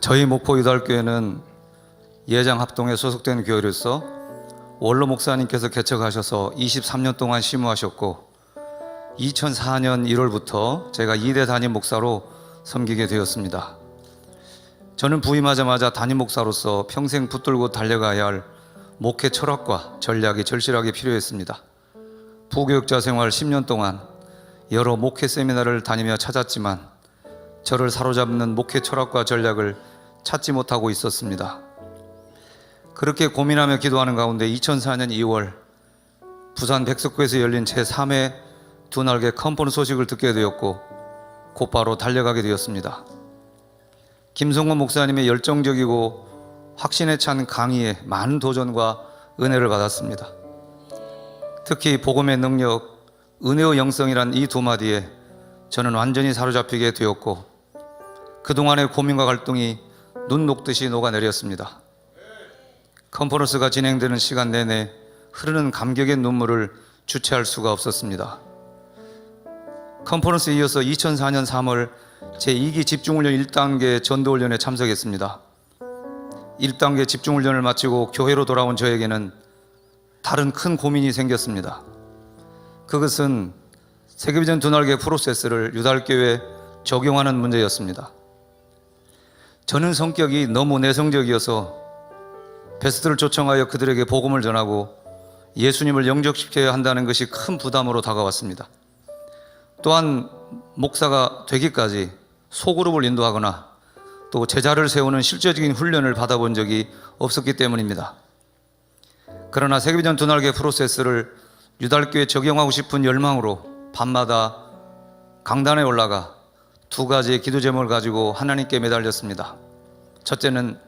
저희 목포 유달교회는 예장 합동에 소속된 교회로서 원로 목사님께서 개척하셔서 23년 동안 심무하셨고 2004년 1월부터 제가 2대 담임 목사로 섬기게 되었습니다. 저는 부임하자마자 담임 목사로서 평생 붙들고 달려가야 할 목회 철학과 전략이 절실하게 필요했습니다. 부교육자 생활 10년 동안 여러 목회 세미나를 다니며 찾았지만 저를 사로잡는 목회 철학과 전략을 찾지 못하고 있었습니다. 그렇게 고민하며 기도하는 가운데 2004년 2월 부산 백석구에서 열린 제3회 두 날개 컨퍼런스 소식을 듣게 되었고 곧바로 달려가게 되었습니다. 김성곤 목사님의 열정적이고 확신에 찬 강의에 많은 도전과 은혜를 받았습니다. 특히 복음의 능력, 은혜의 영성이란 이 두 마디에 저는 완전히 사로잡히게 되었고 그동안의 고민과 갈등이 눈 녹듯이 녹아내렸습니다. 컨퍼런스가 진행되는 시간 내내 흐르는 감격의 눈물을 주체할 수가 없었습니다. 컨퍼런스에 이어서 2004년 3월 제2기 집중훈련 1단계 전도훈련에 참석했습니다. 1단계 집중훈련을 마치고 교회로 돌아온 저에게는 다른 큰 고민이 생겼습니다. 그것은 세계비전 두 날개 프로세스를 유달교회에 적용하는 문제였습니다. 저는 성격이 너무 내성적이어서 베스트를 초청하여 그들에게 복음을 전하고 예수님을 영접시켜야 한다는 것이 큰 부담으로 다가왔습니다. 또한 목사가 되기까지 소그룹을 인도하거나 또 제자를 세우는 실제적인 훈련을 받아본 적이 없었기 때문입니다. 그러나 세계비전 두 날개 프로세스를 유달교에 적용하고 싶은 열망으로 밤마다 강단에 올라가 두 가지의 기도 제목을 가지고 하나님께 매달렸습니다. 첫째는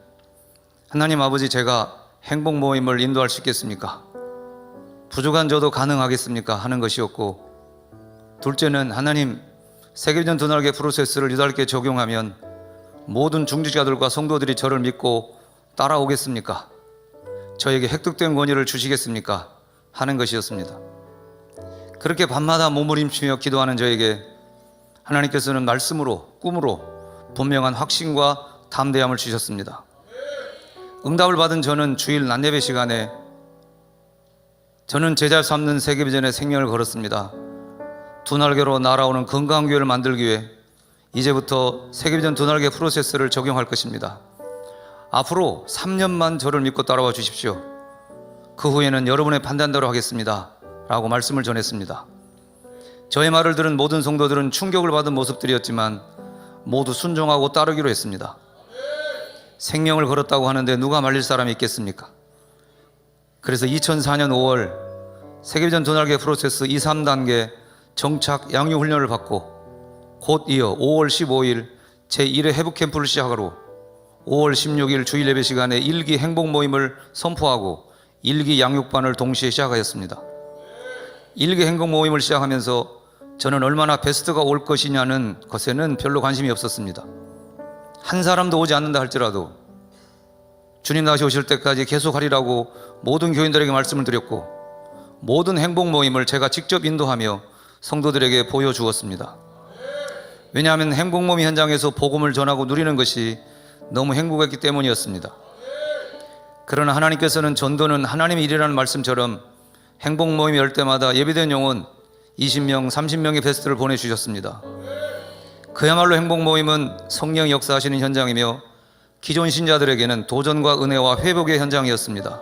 하나님 아버지, 제가 행복 모임을 인도할 수 있겠습니까? 부족한 저도 가능하겠습니까? 하는 것이었고, 둘째는 하나님, 세계비전 두 날개 프로세스를 유달교에 적용하면 모든 중직자들과 성도들이 저를 믿고 따라오겠습니까? 저에게 획득된 권위를 주시겠습니까? 하는 것이었습니다. 그렇게 밤마다 몸부림치며 기도하는 저에게 하나님께서는 말씀으로, 꿈으로 분명한 확신과 담대함을 주셨습니다. 응답을 받은 저는 주일 낮예배 시간에 저는 제자 삼는 세계비전의 생명을 걸었습니다. 두 날개로 날아오는 건강한 교회를 만들기 위해 이제부터 세계비전 두 날개 프로세스를 적용할 것입니다. 앞으로 3년만 저를 믿고 따라와 주십시오. 그 후에는 여러분의 판단대로 하겠습니다 라고 말씀을 전했습니다. 저의 말을 들은 모든 성도들은 충격을 받은 모습들이었지만 모두 순종하고 따르기로 했습니다. 생명을 걸었다고 하는데 누가 말릴 사람이 있겠습니까? 그래서 2004년 5월 세계비전 두 날개 프로세스 2, 3단계 정착 양육 훈련을 받고 곧 이어 5월 15일 제1회 회복 캠프를 시작하고 5월 16일 주일 예배 시간에 1기 행복 모임을 선포하고 1기 양육반을 동시에 시작하였습니다. 1기 행복 모임을 시작하면서 저는 얼마나 베스트가 올 것이냐는 것에는 별로 관심이 없었습니다. 한 사람도 오지 않는다 할지라도 주님 다시 오실 때까지 계속하리라고 모든 교인들에게 말씀을 드렸고 모든 행복 모임을 제가 직접 인도하며 성도들에게 보여주었습니다. 왜냐하면 행복 모임 현장에서 복음을 전하고 누리는 것이 너무 행복했기 때문이었습니다. 그러나 하나님께서는 전도는 하나님의 일이라는 말씀처럼 행복 모임이 열 때마다 예비된 영혼 20명, 30명의 베스트를 보내주셨습니다. 그야말로 행복 모임은 성령이 역사하시는 현장이며 기존 신자들에게는 도전과 은혜와 회복의 현장이었습니다.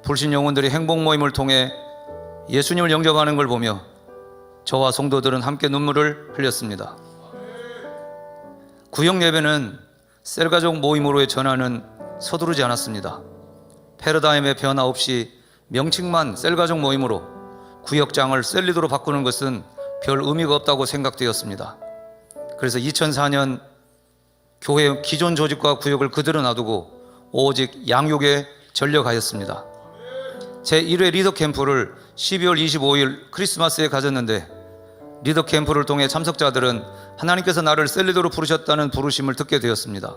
불신 영혼들이 행복 모임을 통해 예수님을 영접하는 걸 보며 저와 성도들은 함께 눈물을 흘렸습니다. 구역 예배는 셀가족 모임으로의 전환은 서두르지 않았습니다. 패러다임의 변화 없이 명칭만 셀가족 모임으로 구역장을 셀리도로 바꾸는 것은 별 의미가 없다고 생각되었습니다. 그래서 2004년 교회 기존 조직과 구역을 그대로 놔두고 오직 양육에 전력하였습니다. 제1회 리더 캠프를 12월 25일 크리스마스에 가졌는데 리더 캠프를 통해 참석자들은 하나님께서 나를 셀리도로 부르셨다는 부르심을 듣게 되었습니다.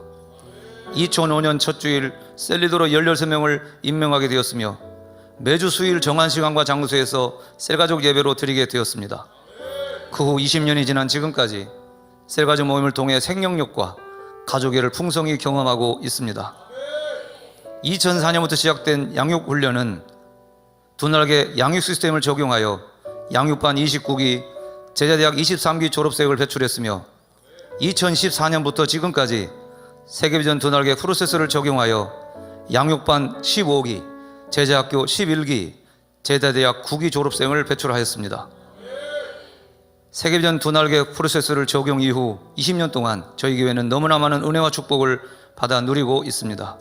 2005년 첫 주일 셀리도로 16명을 임명하게 되었으며 매주 수요일 정한 시간과 장소에서 셀가족 예배로 드리게 되었습니다. 그 후 20년이 지난 지금까지 셀가족 모임을 통해 생명력과 가족애를 풍성히 경험하고 있습니다. 2004년부터 시작된 양육훈련은 두날개 양육 시스템을 적용하여 양육반 29기, 제자대학 23기 졸업생을 배출했으며 2014년부터 지금까지 세계비전 두날개 프로세스를 적용하여 양육반 15기, 제자학교 11기, 제자대학 9기 졸업생을 배출하였습니다. 세계비전 두날개 프로세스를 적용 이후 20년 동안 저희 교회는 너무나 많은 은혜와 축복을 받아 누리고 있습니다.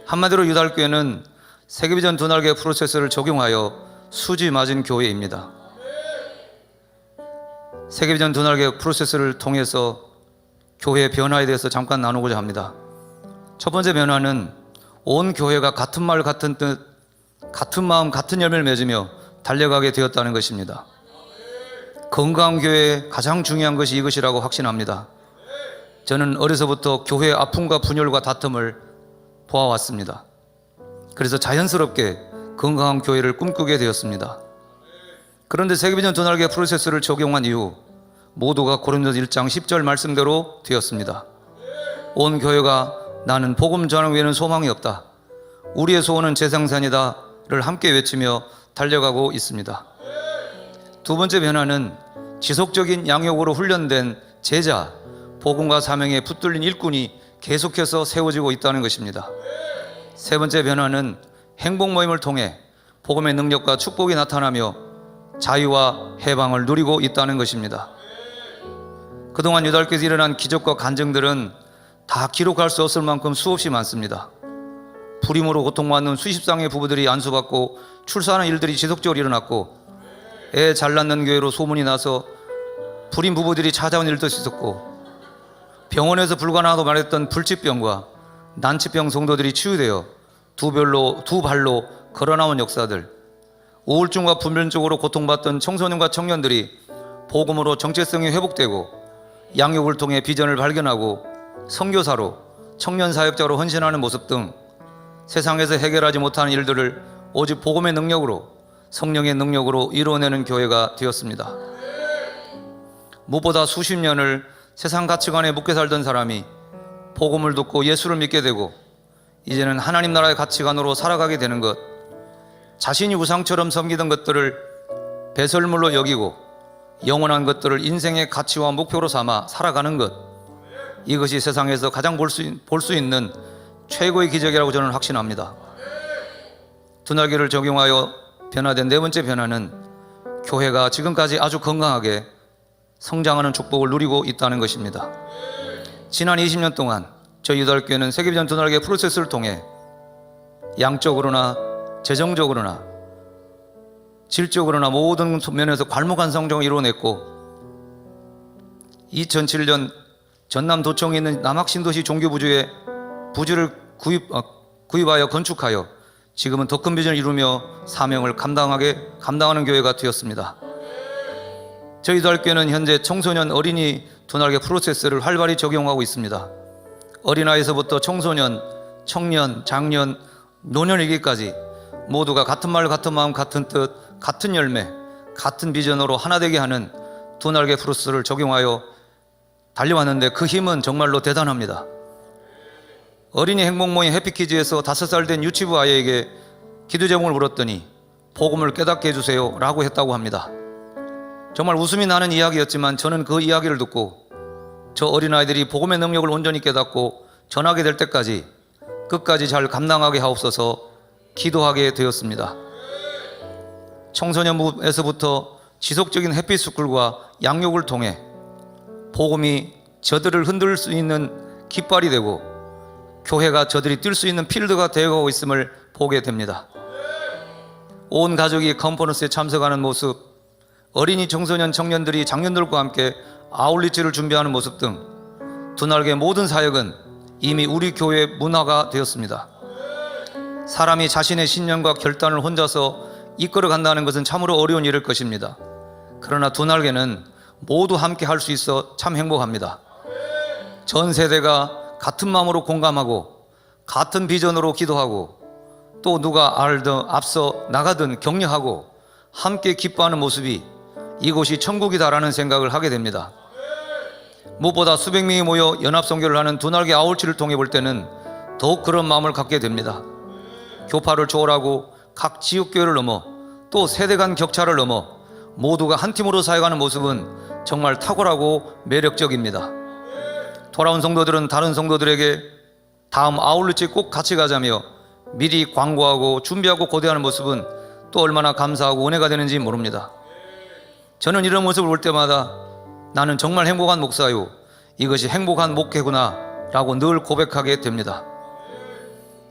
한마디로 유달교회는 세계비전 두날개 프로세스를 적용하여 수지 맞은 교회입니다. 세계비전 두날개 프로세스를 통해서 교회의 변화에 대해서 잠깐 나누고자 합니다. 첫 번째 변화는 온 교회가 같은 말 같은 뜻, 같은 마음 같은 열매를 맺으며 달려가게 되었다는 것입니다. 건강한 교회의 가장 중요한 것이 이것이라고 확신합니다. 저는 어려서부터 교회의 아픔과 분열과 다툼을 보아왔습니다. 그래서 자연스럽게 건강한 교회를 꿈꾸게 되었습니다. 그런데 세계비전 두날개 프로세스를 적용한 이후 모두가 고린도서 1장 10절 말씀대로 되었습니다. 온 교회가 나는 복음 전하기 외에는 소망이 없다, 우리의 소원은 재생산이다를 함께 외치며 달려가고 있습니다. 두 번째 변화는 지속적인 양육으로 훈련된 제자, 복음과 사명에 붙들린 일꾼이 계속해서 세워지고 있다는 것입니다. 세 번째 변화는 행복 모임을 통해 복음의 능력과 축복이 나타나며 자유와 해방을 누리고 있다는 것입니다. 그동안 유달교에서 일어난 기적과 간증들은 다 기록할 수 없을 만큼 수없이 많습니다. 불임으로 고통받는 수십 쌍의 부부들이 안수받고 출산하는 일들이 지속적으로 일어났고, 애 잘 낳는 교회로 소문이 나서 불임 부부들이 찾아온 일도 있었고, 병원에서 불가능하다고 말했던 불치병과 난치병 성도들이 치유되어 두 발로 걸어나온 역사들, 우울증과 분별적으로 고통받던 청소년과 청년들이 복음으로 정체성이 회복되고 양육을 통해 비전을 발견하고 선교사로, 청년사역자로 헌신하는 모습 등 세상에서 해결하지 못하는 일들을 오직 복음의 능력으로, 성령의 능력으로 이루어내는 교회가 되었습니다. 무엇보다 수십 년을 세상 가치관에 묶여 살던 사람이 복음을 듣고 예수를 믿게 되고 이제는 하나님 나라의 가치관으로 살아가게 되는 것, 자신이 우상처럼 섬기던 것들을 배설물로 여기고 영원한 것들을 인생의 가치와 목표로 삼아 살아가는 것, 이것이 세상에서 가장 볼 수 있는 최고의 기적이라고 저는 확신합니다. 두날개를 적용하여 변화된 네 번째 변화는 교회가 지금까지 아주 건강하게 성장하는 축복을 누리고 있다는 것입니다. 지난 20년 동안 저희 유달교회는 세계비전 두날개 프로세스를 통해 양적으로나 재정적으로나 질적으로나 모든 면에서 괄목한 성장을 이루어냈고, 2007년 전남도청에 있는 남학신도시 종교부지에 부지를 구입하여 건축하여 지금은 더 큰 비전을 이루며 사명을 감당하는 교회가 되었습니다. 저희 유달교회는 현재 청소년 어린이 두날개 프로세스를 활발히 적용하고 있습니다. 어린아이에서부터 청소년, 청년, 장년, 노년이기까지 모두가 같은 말, 같은 마음, 같은 뜻, 같은 열매, 같은 비전으로 하나 되게 하는 두날개 프로세스를 적용하여 달려왔는데 그 힘은 정말로 대단합니다. 어린이 행복 모임 해피키즈에서 5살 된 유치부 아이에게 기도 제목을 물었더니 복음을 깨닫게 해주세요 라고 했다고 합니다. 정말 웃음이 나는 이야기였지만 저는 그 이야기를 듣고 저 어린아이들이 복음의 능력을 온전히 깨닫고 전하게 될 때까지 끝까지 잘 감당하게 하옵소서 기도하게 되었습니다. 청소년부에서부터 지속적인 햇빛스쿨과 양육을 통해 복음이 저들을 흔들 수 있는 깃발이 되고 교회가 저들이 뛸 수 있는 필드가 되어가고 있음을 보게 됩니다. 온 가족이 컨퍼런스에 참석하는 모습, 어린이, 청소년, 청년들이 장년들과 함께 아울리치를 준비하는 모습 등 두날개 모든 사역은 이미 우리 교회의 문화가 되었습니다. 사람이 자신의 신념과 결단을 혼자서 이끌어 간다는 것은 참으로 어려운 일일 것입니다. 그러나 두날개는 모두 함께 할 수 있어 참 행복합니다. 전 세대가 같은 마음으로 공감하고 같은 비전으로 기도하고 또 누가 알든 앞서 나가든 격려하고 함께 기뻐하는 모습이 이곳이 천국이다라는 생각을 하게 됩니다. 무엇보다 수백 명이 모여 연합선교를 하는 두 날개 아울치를 통해 볼 때는 더욱 그런 마음을 갖게 됩니다. 교파를 초월하고 각 지역교회를 넘어 또 세대 간 격차를 넘어 모두가 한 팀으로 사역하는 모습은 정말 탁월하고 매력적입니다. 돌아온 성도들은 다른 성도들에게 다음 아울렛에 꼭 같이 가자며 미리 광고하고 준비하고 고대하는 모습은 또 얼마나 감사하고 은혜가 되는지 모릅니다. 저는 이런 모습을 볼 때마다 나는 정말 행복한 목사요, 이것이 행복한 목회구나 라고 늘 고백하게 됩니다.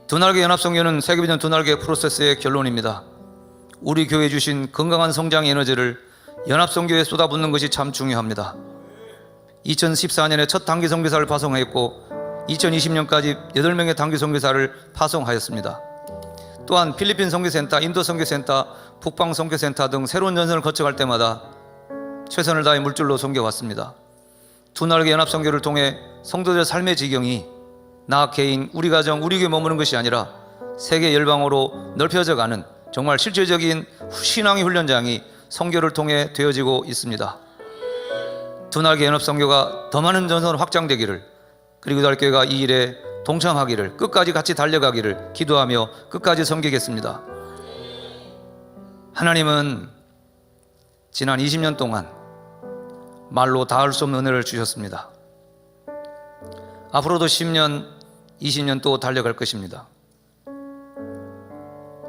두 날개 연합선교는 세계비전 두 날개 프로세스의 결론입니다. 우리 교회에 주신 건강한 성장 에너지를 연합선교에 쏟아붓는 것이 참 중요합니다. 2014년에 첫 단기 선교사를 파송하였고 2020년까지 8명의 단기 선교사를 파송하였습니다. 또한 필리핀 선교센터, 인도 선교센터, 북방 선교센터 등 새로운 전선을 거쳐갈 때마다 최선을 다해 물질로 섬겨왔습니다. 두 날개 연합선교를 통해 성도들의 삶의 지경이 나 개인, 우리 가정, 우리 교회에 머무는 것이 아니라 세계 열방으로 넓혀져 가는 정말 실질적인 신앙의 훈련장이 선교를 통해 되어지고 있습니다. 두 날개 연합선교가 더 많은 전선으로 확장되기를, 그리고 달교회가 이 일에 동참하기를, 끝까지 같이 달려가기를 기도하며 끝까지 섬기겠습니다. 하나님은 지난 20년 동안 말로 닿을 수 없는 은혜를 주셨습니다. 앞으로도 10년, 20년 또 달려갈 것입니다.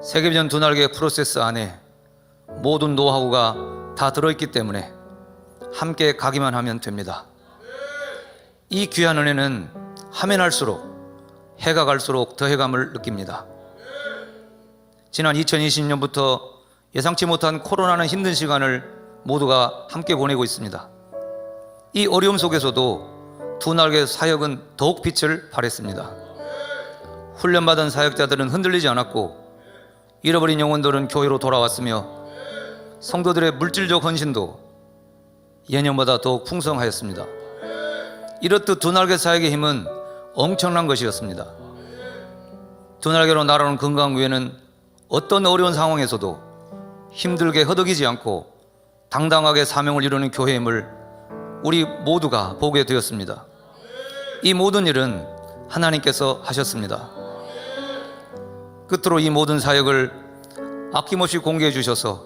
세계비전 두 날개 프로세스 안에 모든 노하우가 다 들어있기 때문에 함께 가기만 하면 됩니다. 이 귀한 은혜는 하면 할수록, 해가 갈수록 더해감을 느낍니다. 지난 2020년부터 예상치 못한 코로나는 힘든 시간을 모두가 함께 보내고 있습니다. 이 어려움 속에서도 두 날개 사역은 더욱 빛을 발했습니다. 훈련받은 사역자들은 흔들리지 않았고 잃어버린 영혼들은 교회로 돌아왔으며 성도들의 물질적 헌신도 예년보다 더욱 풍성하였습니다. 이렇듯 두 날개 사역의 힘은 엄청난 것이었습니다. 두 날개로 날아오는 건강교회는 어떤 어려운 상황에서도 힘들게 허덕이지 않고 당당하게 사명을 이루는 교회임을 우리 모두가 보게 되었습니다. 이 모든 일은 하나님께서 하셨습니다. 끝으로 이 모든 사역을 아낌없이 공개해 주셔서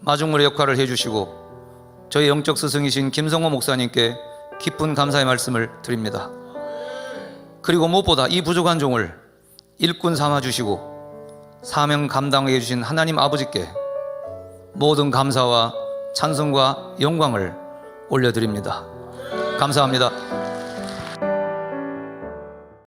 마중물의 역할을 해주시고 저희 영적 스승이신 김성호 목사님께 깊은 감사의 말씀을 드립니다. 그리고 무엇보다 이 부족한 종을 일꾼 삼아주시고 사명 감당하게 해주신 하나님 아버지께 모든 감사와 찬송과 영광을 올려드립니다. 감사합니다.